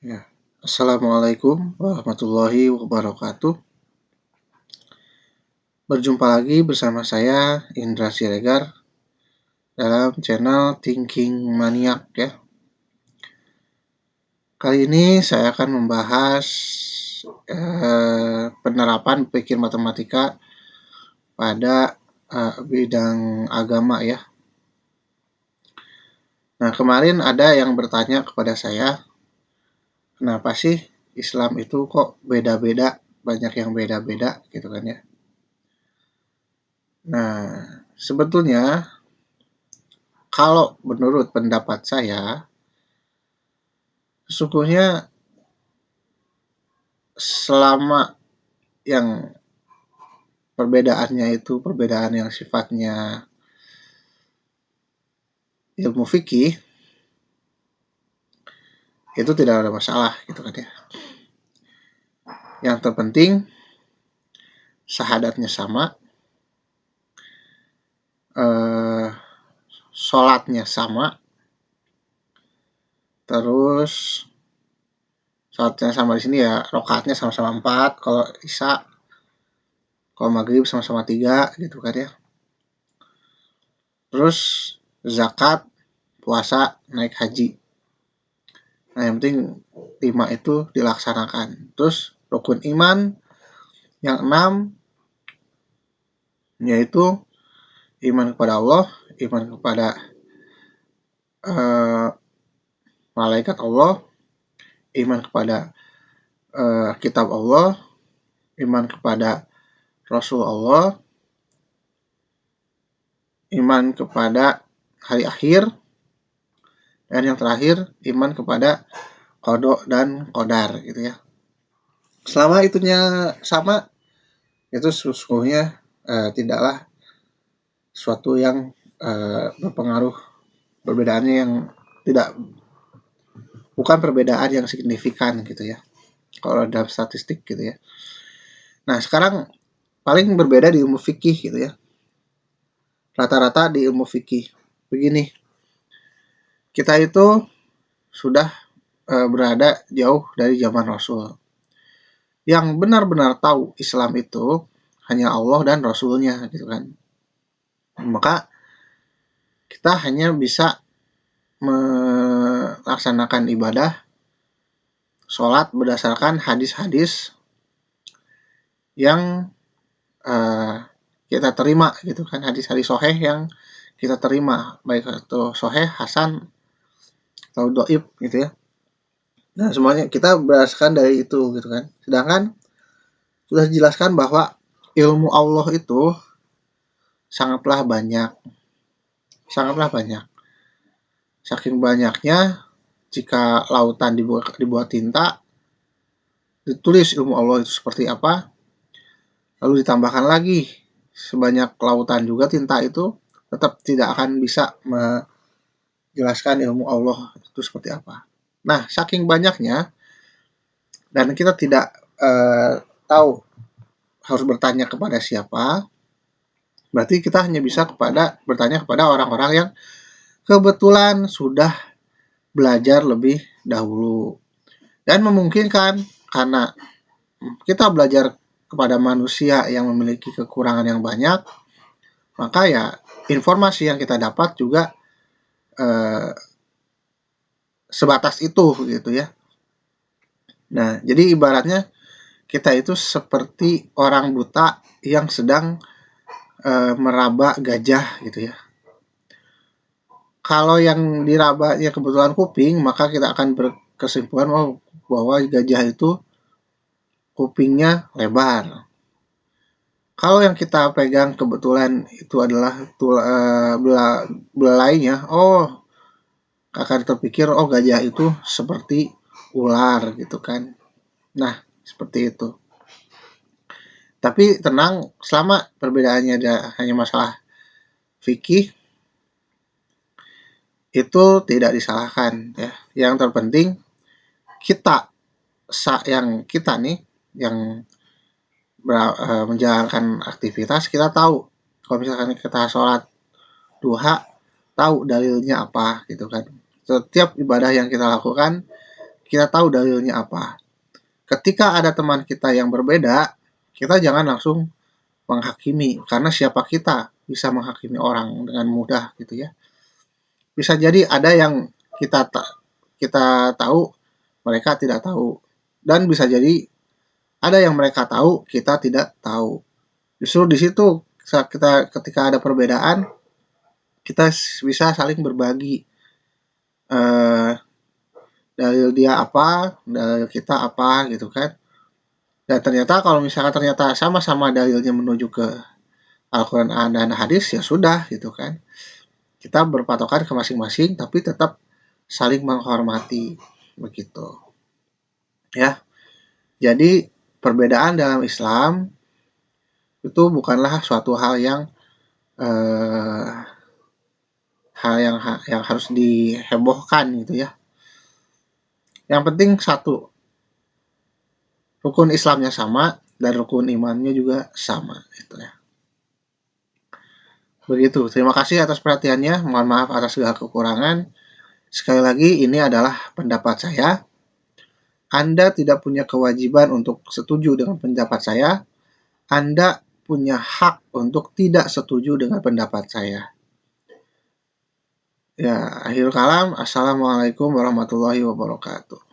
Ya. Assalamualaikum warahmatullahi wabarakatuh. Berjumpa lagi bersama saya Indra Siregar dalam channel Thinking Maniac ya. Kali ini saya akan membahas penerapan pikir matematika pada bidang agama ya. Nah, kemarin ada yang bertanya kepada saya, kenapa sih Islam itu kok beda-beda, banyak yang beda-beda gitu kan ya. Nah, sebetulnya kalau menurut pendapat saya, sesungguhnya selama yang perbedaannya itu perbedaan yang sifatnya ilmu fikih, itu tidak ada masalah gitu kan ya. Yang terpenting syahadatnya sama, sholatnya sama, terus sholatnya sama di sini ya, rokaatnya sama-sama 4, kalau isya, kalau maghrib sama-sama 3 gitu kan ya. Terus zakat, puasa, naik haji. Nah, yang penting 5 itu dilaksanakan. Terus rukun iman yang 6 yaitu iman kepada Allah, iman kepada malaikat Allah, iman kepada kitab Allah, iman kepada Rasul Allah, iman kepada hari akhir, dan yang terakhir iman kepada qada dan qadar gitu ya. Selama itunya sama, itu sesungguhnya tidaklah suatu yang berpengaruh, perbedaannya yang bukan perbedaan yang signifikan gitu ya, kalau dalam statistik gitu ya. Nah, sekarang paling berbeda di ilmu fikih gitu ya. Rata-rata di ilmu fikih begini, kita itu sudah berada jauh dari zaman Rasul. Yang benar-benar tahu Islam itu hanya Allah dan Rasulnya gitu kan. Maka kita hanya bisa melaksanakan ibadah sholat berdasarkan hadis-hadis yang kita terima gitu kan, hadis-hadis sahih yang kita terima, baik itu sahih, hasan, atau dhaif gitu ya. Nah, semuanya kita berdasarkan dari itu gitu kan. Sedangkan sudah dijelaskan bahwa ilmu Allah itu sangatlah banyak. Sangatlah banyak. Saking banyaknya, jika lautan dibuat tinta, ditulis ilmu Allah itu seperti apa, lalu ditambahkan lagi sebanyak lautan juga tinta itu, tetap tidak akan bisa menjelaskan ilmu Allah itu seperti apa. Nah, saking banyaknya, dan kita tidak tahu harus bertanya kepada siapa, berarti kita hanya bisa bertanya kepada orang-orang yang kebetulan sudah belajar lebih dahulu. Dan memungkinkan karena kita belajar kepada manusia yang memiliki kekurangan yang banyak, maka ya informasi yang kita dapat juga sebatas itu gitu ya. Nah, jadi ibaratnya kita itu seperti orang buta yang sedang meraba gajah gitu ya. Kalau yang dirabanya kebetulan kuping, maka kita akan berkesimpulan bahwa gajah itu kupingnya lebar. Kalau yang kita pegang kebetulan itu adalah belalainya, akan terpikir gajah itu seperti ular gitu kan. Nah, seperti itu. Tapi tenang, selama perbedaannya hanya masalah fikih, itu tidak disalahkan ya. Yang terpenting kita yang menjalankan aktivitas, kita tahu kalau misalkan kita sholat duha, tahu dalilnya apa gitu kan. Setiap ibadah yang kita lakukan kita tahu dalilnya apa. Ketika ada teman kita yang berbeda, kita jangan langsung menghakimi, karena siapa kita bisa menghakimi orang dengan mudah gitu ya. Bisa jadi ada yang kita tahu, mereka tidak tahu, dan bisa jadi ada yang mereka tahu, kita tidak tahu. Justru di situ saat ketika ada perbedaan, kita bisa saling berbagi, eh, dalil dia apa, dalil kita apa gitu kan. Dan ternyata kalau misalkan ternyata sama-sama dalilnya menuju ke Al-Quran dan hadis, ya sudah gitu kan. Kita berpatokan ke masing-masing tapi tetap saling menghormati begitu. Ya. Jadi perbedaan dalam Islam itu bukanlah suatu hal yang eh, yang harus dihebohkan gitu ya. Yang penting satu, rukun Islamnya sama dan rukun imannya juga sama gitu ya. Begitu. Terima kasih atas perhatiannya. Mohon maaf atas segala kekurangan. Sekali lagi, ini adalah pendapat saya. Anda tidak punya kewajiban untuk setuju dengan pendapat saya. Anda punya hak untuk tidak setuju dengan pendapat saya. Ya, akhir kalam. Assalamualaikum warahmatullahi wabarakatuh.